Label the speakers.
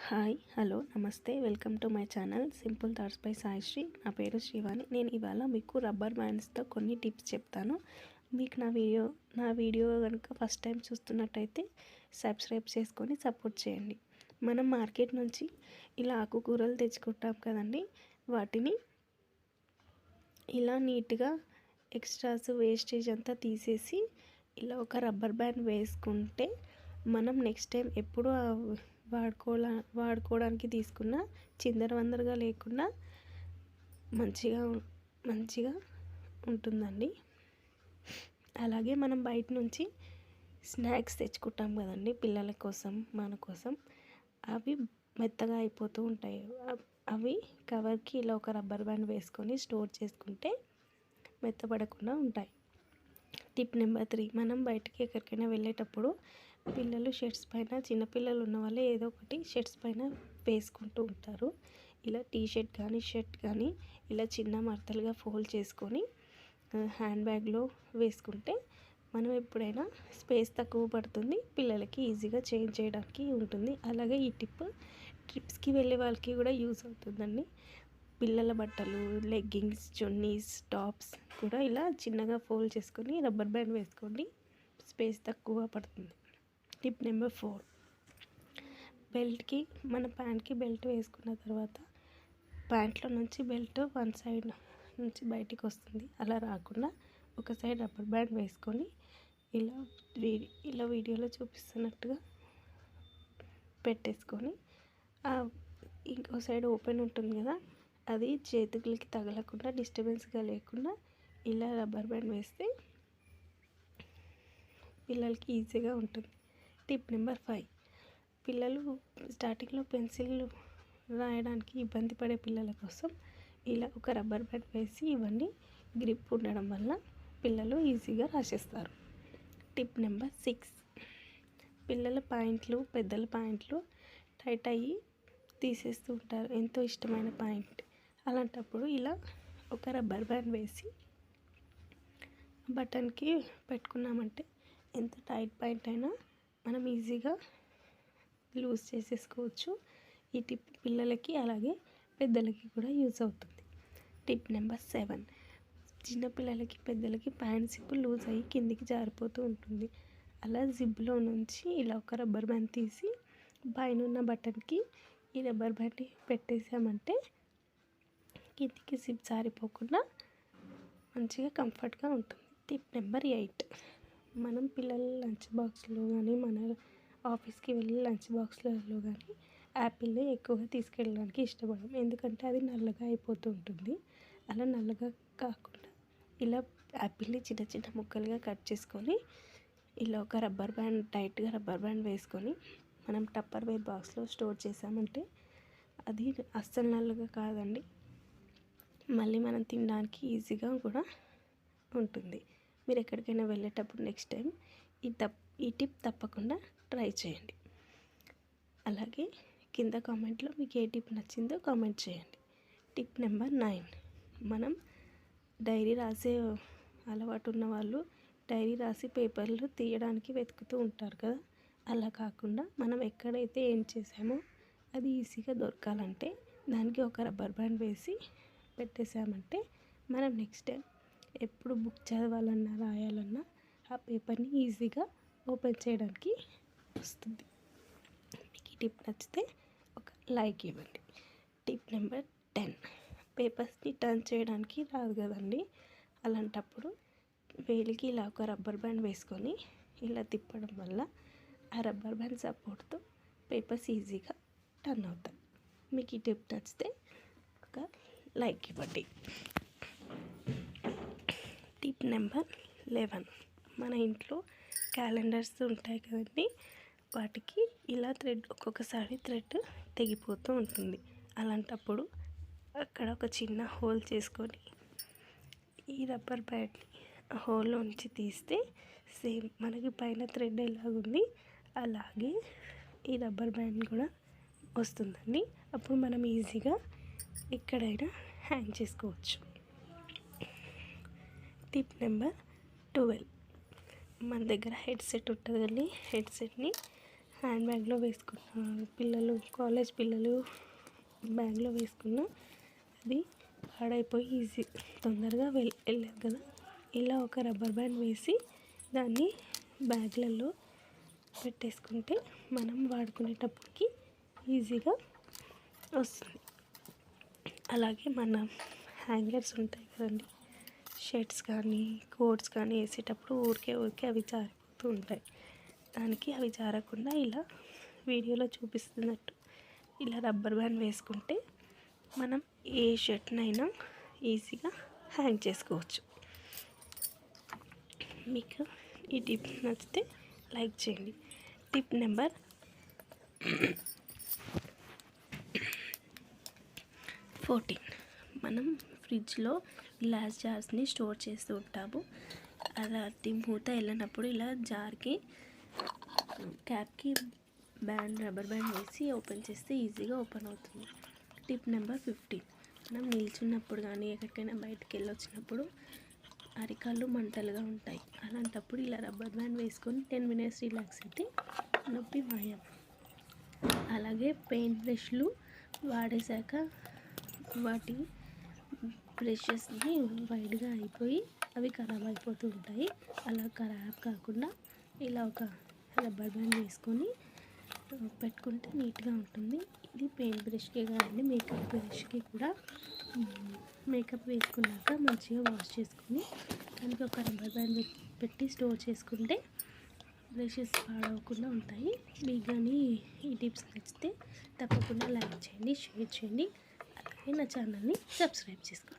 Speaker 1: Hi hello నమస్తే welcome to my channel simple thoughts by Saisri. నా పేరు శ్రీవాణి. నేను ఇవాళ మీకు రబ్బర్ బ్యాండ్స్తో కొన్ని టిప్స్ చెప్తాను. మీకు నా వీడియో కనుక ఫస్ట్ టైం చూస్తున్నట్టయితే సబ్స్క్రైబ్ చేసుకొని సపోర్ట్ చేయండి. మనం మార్కెట్ నుంచి ఇలా ఆకుకూరలు తెచ్చుకుంటాం కదండి, వాటిని ఇలా నీట్గా ఎక్స్ట్రాస్ వేస్టేజ్ అంతా తీసేసి ఇలా ఒక రబ్బర్ బ్యాండ్ వేసుకుంటే మనం నెక్స్ట్ టైం ఎప్పుడు వాడుకోవడానికి తీసుకున్న చిందరవందరగా లేకుండా మంచిగా ఉంటుందండి. అలాగే మనం బయట నుంచి స్నాక్స్ తెచ్చుకుంటాం కదండి, పిల్లల కోసం మన కోసం, అవి మెత్తగా అయిపోతూ ఉంటాయి. అవి కవర్కి ఇలా ఒక రబ్బర్ బ్యాండ్ వేసుకొని స్టోర్ చేసుకుంటే మెత్తపడకుండా ఉంటాయి. టిప్ నెంబర్ 3, మనం బయటికి ఎక్కడికైనా వెళ్ళేటప్పుడు పిల్లలు షర్ట్స్ పైన, చిన్నపిల్లలు ఉన్న వాళ్ళు ఏదో ఒకటి షర్ట్స్ పైన వేసుకుంటూ ఉంటారు. ఇలా టీ షర్ట్ కానీ షర్ట్ కానీ ఇలా చిన్న మడతలుగా ఫోల్డ్ చేసుకొని హ్యాండ్ బ్యాగ్లో వేసుకుంటే మనం ఎప్పుడైనా స్పేస్ తక్కువ పడుతుంది, పిల్లలకి ఈజీగా చేంజ్ చేయడానికి ఉంటుంది. అలాగే ఈ ట్రిప్స్కి వెళ్ళే వాళ్ళకి కూడా యూజ్ అవుతుందండి. పిల్లల బట్టలు, లెగ్గింగ్స్, చున్నీస్, టాప్స్ కూడా ఇలా చిన్నగా ఫోల్డ్ చేసుకొని రబ్బర్ బ్యాండ్ వేసుకోండి, స్పేస్ తక్కువ పడుతుంది. టిప్ నెంబర్ 4, బెల్ట్కి, మన ప్యాంట్కి బెల్ట్ వేసుకున్న తర్వాత ప్యాంట్లో నుంచి బెల్ట్ వన్ సైడ్ నుంచి బయటికి వస్తుంది. అలా రాకుండా ఒక సైడ్ రబ్బర్ బ్యాండ్ వేసుకొని ఇలా వీడియోలో చూపిస్తున్నట్టుగా పెట్టేసుకొని ఇంకో సైడ్ ఓపెన్ ఉంటుంది కదా, అది చేతులకి తగలకుండా డిస్టర్బెన్స్గా లేకుండా ఇలా రబ్బర్ బ్యాండ్ వేస్తే పిల్లలకి ఈజీగా ఉంటుంది. టిప్ నెంబర్ 5, పిల్లలు స్టార్టింగ్లో పెన్సిల్ రాయడానికి ఇబ్బంది పడే పిల్లల కోసం ఇలా ఒక రబ్బర్ బ్యాండ్ వేసి ఇవన్నీ గ్రిప్ ఉండడం వల్ల పిల్లలు ఈజీగా రాసేస్తారు. టిప్ నెంబర్ 6, పిల్లల ప్యాంట్లు, పెద్దల ప్యాంట్లు టైట్ అయ్యి తీసేస్తూ ఉంటారు, ఎంతో ఇష్టమైన ప్యాంట్. అలాంటప్పుడు ఇలా ఒక రబ్బర్ బ్యాండ్ వేసి బటన్కి పెట్టుకున్నామంటే ఎంత టైట్ ప్యాంట్ అయినా మనం ఈజీగా లూజ్ చేసేసుకోవచ్చు. ఈ టిప్ పిల్లలకి అలాగే పెద్దలకి కూడా యూజ్ అవుతుంది. టిప్ నెంబర్ 7, చిన్నపిల్లలకి పెద్దలకి ప్యాంట్ జిప్ లూజ్ అయ్యి కిందికి జారిపోతూ ఉంటుంది. అలా జిప్లో నుంచి ఇలా ఒక రబ్బర్ బ్యాండ్ తీసి పైన ఉన్న బటన్కి ఈ రబ్బర్ బ్యాండ్ పెట్టేసామంటే కిందికి జిప్ జారిపోకుండా మంచిగా కంఫర్ట్గా ఉంటుంది. టిప్ నెంబర్ 8, మనం పిల్లల లంచ్ బాక్స్లో కానీ, మన ఆఫీస్కి వెళ్ళి లంచ్ బాక్స్లలో కానీ యాపిల్ని ఎక్కువగా తీసుకెళ్ళడానికి ఇష్టపడం, ఎందుకంటే అది నల్లగా అయిపోతూ ఉంటుంది. అలా నల్లగా కాకుండా ఇలా యాపిల్ని చిన్న చిన్న ముక్కలుగా కట్ చేసుకొని ఇలా ఒక టైట్గా రబ్బర్ బ్యాండ్ వేసుకొని మనం టప్పర్వేర్ బాక్స్లో స్టోర్ చేసామంటే అది అస్సలు నల్లగా కాదండి, మళ్ళీ మనం తినడానికి ఈజీగా కూడా ఉంటుంది. మీరు ఎక్కడికైనా వెళ్ళేటప్పుడు నెక్స్ట్ టైం ఈ టిప్ తప్పకుండా ట్రై చేయండి. అలాగే కింద కామెంట్లో మీకు ఏ టిప్ నచ్చిందో కామెంట్ చేయండి. టిప్ నెంబర్ 9, మనం డైరీ రాసే అలవాటు ఉన్న వాళ్ళు డైరీ రాసి పేపర్లు తీయడానికి వెతుకుతూ ఉంటారు కదా, అలా కాకుండా మనం ఎక్కడైతే ఏం చేసామో అది ఈజీగా దొరకాలంటే దానికి ఒక రబ్బర్ బ్యాండ్ వేసి పెట్టేసామంటే మనం నెక్స్ట్ టైం ఎప్పుడు బుక్ చదవాలన్నా, రాయాలన్నా ఆ పేపర్ని ఈజీగా ఓపెన్ చేయడానికి వస్తుంది. మీకు ఈ టిప్ నచ్చితే ఒక లైక్ ఇవ్వండి. టిప్ నెంబర్ 10, పేపర్స్ని టర్న్ చేయడానికి రాదు కదండి, అలాంటప్పుడు వేలికి ఇలా ఒక రబ్బర్ బ్యాండ్ వేసుకొని ఇలా తిప్పడం వల్ల ఆ రబ్బర్ బ్యాండ్ సపోర్ట్తో పేపర్స్ ఈజీగా టర్న్ అవుతాయి. మీకు ఈ టిప్ నచ్చితే ఒక లైక్ ఇవ్వండి. టిప్ నెంబర్ 11, మన ఇంట్లో క్యాలెండర్స్ ఉంటాయి కదండి, వాటికి ఇలా ఒక్కొక్కసారి థ్రెడ్ తెగిపోతూ ఉంటుంది. అలాంటప్పుడు అక్కడ ఒక చిన్న హోల్ చేసుకొని ఈ రబ్బర్ బ్యాండ్ని హోల్లో నుంచి తీస్తే సేమ్ మనకి పైన థ్రెడ్ ఎలాగుంది అలాగే ఈ రబ్బర్ బ్యాండ్ కూడా వస్తుందండి. అప్పుడు మనం ఈజీగా ఎక్కడైనా హ్యాంగ్ చేసుకోవచ్చు. టిప్ నెంబర్ 12, మన దగ్గర హెడ్సెట్ ఉంటుంది కానీ హెడ్సెట్ని హ్యాండ్ బ్యాగ్లో వేసుకున్న పిల్లలు, కాలేజ్ పిల్లలు బ్యాగ్లో వేసుకున్న అది పాడైపోయి తొందరగా వెళ్ళలేదు కదా. ఇలా ఒక రబ్బర్ బ్యాండ్ వేసి దాన్ని బ్యాగ్లలో పెట్టేసుకుంటే మనం వాడుకునేటప్పటికి ఈజీగా వస్తుంది. అలాగే మన హ్యాంగర్స్ ఉంటాయి కదండి, షర్ట్స్ కానీ కోట్స్ కానీ వేసేటప్పుడు ఊరికే అవి జారిపోతూ ఉంటాయి. దానికి అవి జారకుండా ఇలా వీడియోలో చూపిస్తున్నట్టు ఇలా రబ్బర్ బ్యాండ్ వేసుకుంటే మనం ఏ షర్ట్నైనా ఈజీగా హ్యాంగ్ చేసుకోవచ్చు. మీకు ఈ టిప్ నచ్చితే లైక్ చేయండి. టిప్ నెంబర్ 14, మనం ఫ్రిడ్జ్లో గ్లాస్ జార్స్ని స్టోర్ చేస్తూ ఉంటాము. అలా మూత వెళ్ళినప్పుడు ఇలా జార్కి క్యాప్కి రబ్బర్ బ్యాండ్ వేసి ఓపెన్ చేస్తే ఈజీగా ఓపెన్ అవుతుంది. టిప్ నెంబర్ 15, మనం నిల్చున్నప్పుడు కానీ ఎక్కడికైనా బయటకు వెళ్ళొచ్చినప్పుడు అరికాళ్ళు మంటలుగా ఉంటాయి. అలాంటప్పుడు ఇలా రబ్బర్ బ్యాండ్ వేసుకొని 10 minutes రిలాక్స్ అయితే నొప్పి మాయం. అలాగే పెయింట్ బ్రష్లు వాడేశాక వాటి బ్రషెస్ని వైడ్గా అయిపోయి అవి ఖరాబ్ అయిపోతూ ఉంటాయి. అలా ఖరాబ్ కాకుండా ఇలా ఒక రబ్బర్ బ్యాండ్ వేసుకొని పెట్టుకుంటే నీట్గా ఉంటుంది. ఇది పెయింట్ బ్రష్కే కాదండి, మేకప్ బ్రష్కి కూడా. మేకప్ వేసుకున్నాక మంచిగా వాష్ చేసుకొని దానికి ఒక రబ్బర్ బ్యాండ్ పెట్టి స్టోర్ చేసుకుంటే బ్రషెస్ పాడవకుండా ఉంటాయి. మీకు కానీ ఈ టిప్స్ నచ్చితే తప్పకుండా లైక్ చేయండి, షేర్ చేయండి. అలాగే నా ఛానల్ని సబ్స్క్రైబ్ చేసుకోండి.